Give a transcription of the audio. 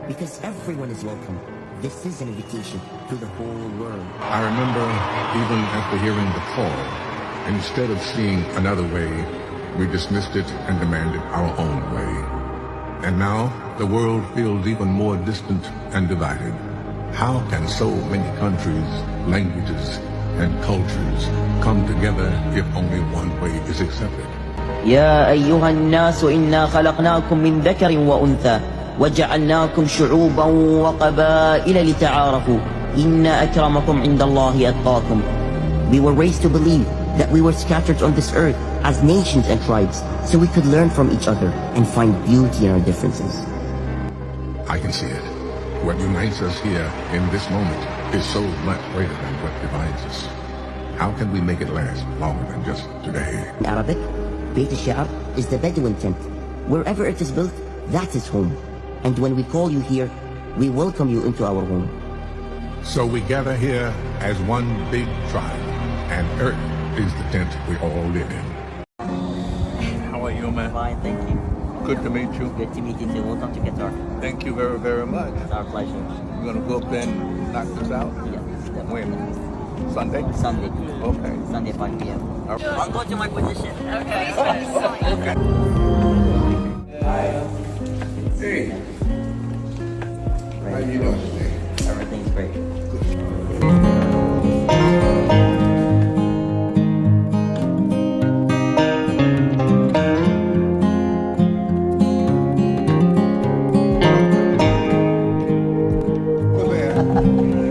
because everyone is welcome. This is an invitation to the whole world. I remember even after hearing the call, instead of seeing another way, we dismissed it and demanded our own way. And now the world feels even more distant and divided. How can so many countries, languages, and cultures come together if only one way is accepted? يا أيها الناس إنا خلقناكم من ذكر وأنثى وجعلناكم شعوبا وقبائل لتعارفوا إن أكرمكم عند الله أتقاكم. We were raised to believe that we were scattered on this earth as nations and tribes, so we could learn from each other and find beauty in our differences. I can see it. What unites us here in this moment is so much greater than what divides us. How can we make it last longer than just today? In Arabic, Beit al-Shi'r is the Bedouin tent. Wherever it is built, that is home. And when we call you here, we welcome you into our home. So we gather here as one big tribe, and Earth is the tent we all live in. How are you, man? Fine, thank you. Good to meet you. Good to meet you too. Welcome to Qatar. Thank you very, very much. It's our pleasure. You're gonna go up there and knock this out? Yeah, When? definitely. Sunday? Sunday. Okay. Sunday 5 p.m. I'll go to my position. Okay. Okay. Hey. How you doing today? Everything's great. What's that?